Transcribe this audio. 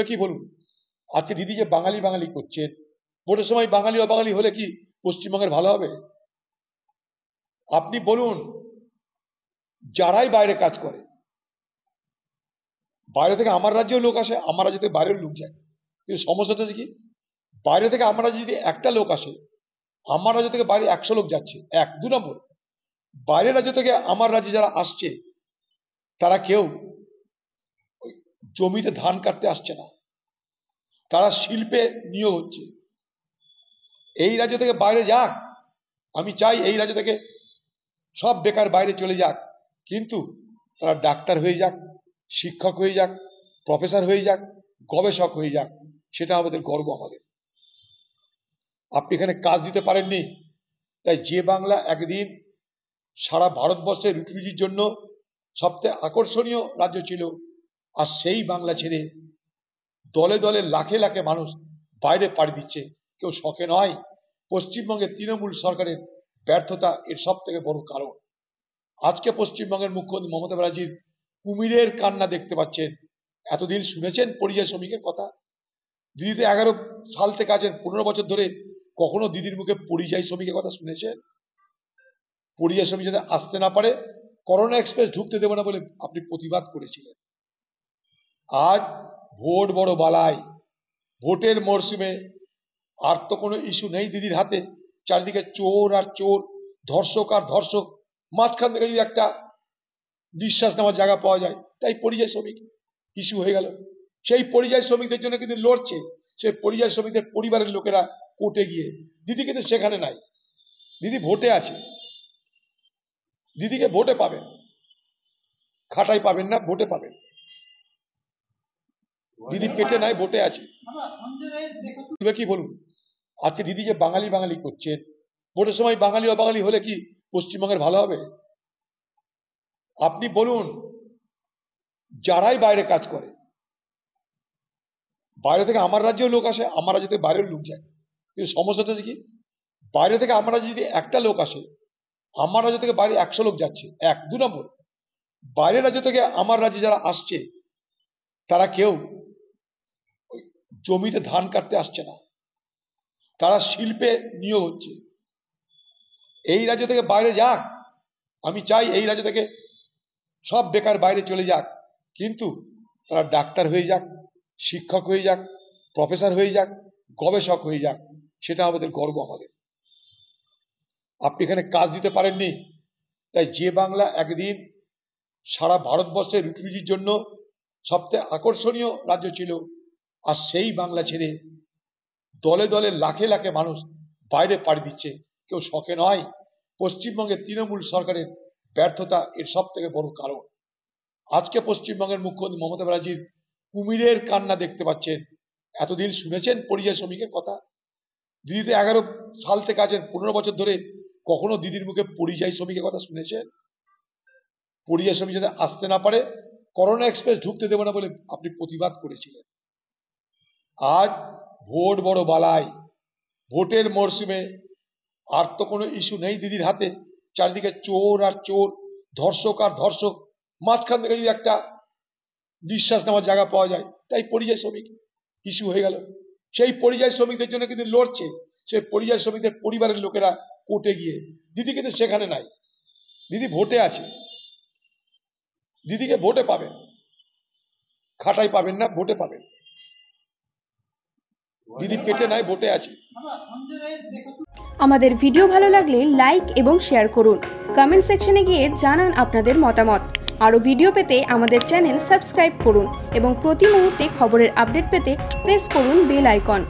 কি বলুন, আজকে দিদি যে বাঙালি বাঙালি করছেন, ভোটের সময় বাঙালি অবাঙালি হলে কি পশ্চিমবঙ্গের ভালো হবে? আপনি বলুন, যারাই বাইরে কাজ করে, বাইরে থেকে আমার রাজ্যেও লোক আসে, আমার রাজ্য থেকে বাইরেও লোক যায়, কিন্তু সমস্যাটা হচ্ছে কি, বাইরে থেকে আমার রাজ্যে যদি একটা লোক আসে, আমার রাজ্য থেকে বাইরে 100 লোক যাচ্ছে। এক, 2 নম্বর, বাইরের রাজ্য থেকে আমার রাজ্যে যারা আসছে তারা কেউ জমিতে ধান কাটতে আসছে না, তারা শিল্পে নিয়োগ হচ্ছে। এই রাজ্য থেকে বাইরে যাক, আমি চাই এই রাজ্য থেকে সব বেকার বাইরে চলে যাক, কিন্তু তারা ডাক্তার হয়ে যাক, শিক্ষক হয়ে যাক, প্রফেসর হয়ে যাক, গবেষক হয়ে যাক, সেটা আমাদের গর্ব। আমাদের আপনি এখানে কাজ দিতে পারেননি, তাই যে বাংলা একদিন সারা ভারতবর্ষের রুটি রুজির জন্য সবচেয়ে আকর্ষণীয় রাজ্য ছিল, আর সেই বাংলা ছেড়ে দলে দলে লাখে লাখে মানুষ বাইরে পাড়ি দিচ্ছে। কেউ শখে নয়, পশ্চিমবঙ্গের তৃণমূল সরকারের ব্যর্থতা এর সব থেকে বড় কারণ। আজকে পশ্চিমবঙ্গের মুখ্যমন্ত্রী মমতা ব্যানার্জির কুমিরের কান্না দেখতে পাচ্ছেন। এতদিন শুনেছেন পরিযায়ী শ্রমিকের কথা? দিদিতে 11 সাল থেকে আছেন, 15 বছর ধরে কখনো দিদির মুখে পরিযায়ী শ্রমিকের কথা শুনেছেন? পরিযায়ী শ্রমিক যাতে আসতে না পারে, করোনা এক্সপ্রেস ঢুকতে দেব না বলে আপনি প্রতিবাদ করেছিলেন। আজ ভোট বড় বালাই, ভোটের মরশুমে আর তো কোনো ইস্যু নেই দিদির হাতে। চারিদিকে চোর আর চোর, ধর্ষক আর ধর্ষক, মাঝখান থেকে যদি একটা নিঃশ্বাস নেওয়ার জায়গা পাওয়া যায়, তাই পরিযায়ী শ্রমিক ইস্যু হয়ে গেল। সেই পরিযায়ী শ্রমিকদের জন্য কিন্তু লড়ছে সেই পরিযায়ী শ্রমিকদের পরিবারের লোকেরা কোর্টে গিয়ে। দিদি কিন্তু সেখানে নাই, দিদি ভোটে আছে, দিদিকে ভোটে পাবেন, খাটাই পাবেন না, ভোটে পাবেন। দিদি পেটে নাই, ভোটে আছে। কি বলুন, আজকে দিদি যে বাঙালি বাঙালি করছেন, ভোটের সময় বাঙালি অবাঙালি হলে কি পশ্চিমবঙ্গের ভালো হবে? আপনি বলুন, যারাই বাইরে কাজ করে, বাইরে থেকে আমার রাজ্যেও লোক আসে, আমার রাজ্য থেকে বাইরেও লোক যায়, কিন্তু সমস্যাটা হচ্ছে কি, বাইরে থেকে আমার রাজ্যে যদি একটা লোক আসে, আমার রাজ্য থেকে বাইরে 100 লোক যাচ্ছে। এক, 2 নম্বর, বাইরের রাজ্য থেকে আমার রাজ্যে যারা আসছে তারা কেউ জমিতে ধান কাটতে আসছে না, তারা শিল্পে নিয়োগ হচ্ছে। এই রাজ্য থেকে বাইরে যাক, আমি চাই এই রাজ্য থেকে সব বেকার বাইরে চলে যাক, কিন্তু তারা ডাক্তার হয়ে যাক, শিক্ষক হয়ে যাক, প্রফেসর হয়ে যাক, গবেষক হয়ে যাক, সেটা আমাদের গর্ব। আমাদের আপনি এখানে কাজ দিতে পারেননি, তাই যে বাংলা একদিন সারা ভারতবর্ষের রুটি রুজির জন্য সবচেয়ে আকর্ষণীয় রাজ্য ছিল, আর সেই বাংলা ছেড়ে দলে দলে লাখে লাখে মানুষ বাইরে পাড়ি দিচ্ছে। কেউ শখে নয়, পশ্চিমবঙ্গের তৃণমূল সরকারের ব্যর্থতা এর সব থেকে বড় কারণ। আজকে পশ্চিমবঙ্গের মুখ্যমন্ত্রী মমতা ব্যানার্জির কুমিরের কান্না দেখতে পাচ্ছেন। এতদিন শুনেছেন পরিযায়ী শ্রমিকের কথা? দিদিতে 11 সাল থেকে আছেন, 15 বছর ধরে কখনো দিদির মুখে পরিযায়ী শ্রমিকের কথা শুনেছেন? পরিযায়ী শ্রমিক যাতে আসতে না পারে, করোনা এক্সপ্রেস ঢুকতে দেব না বলে আপনি প্রতিবাদ করেছিলেন। আজ ভোট বড় বালাই, ভোটের মরশুমে আর তো কোনো ইস্যু নেই দিদির হাতে। চারিদিকে চোর আর চোর, ধর্ষক আর ধর্ষক, মাঝখান থেকে যদি একটা নিঃশ্বাস নেওয়ার জায়গা পাওয়া যায়, তাই পরিযায়ী শ্রমিক ইস্যু হয়ে গেল। সেই পরিযায়ী শ্রমিকদের জন্য কিন্তু লড়ছে সেই পরিযায়ী শ্রমিকদের পরিবারের লোকেরা কোর্টে গিয়ে। দিদি কিন্তু সেখানে নাই, দিদি ভোটে আছে, দিদিকে ভোটে পাবেন, খাটাই পাবেন না, ভোটে পাবেন। দিদি পেটে নাই, ভোটে আছে। আমাদের ভিডিও ভালো লাগলে লাইক এবং শেয়ার করুন, কমেন্ট সেকশনে গিয়ে জানান আপনাদের মতামত। আরও ভিডিও পেতে আমাদের চ্যানেল সাবস্ক্রাইব করুন এবং প্রতি মুহূর্তে খবরের আপডেট পেতে প্রেস করুন বেল আইকন।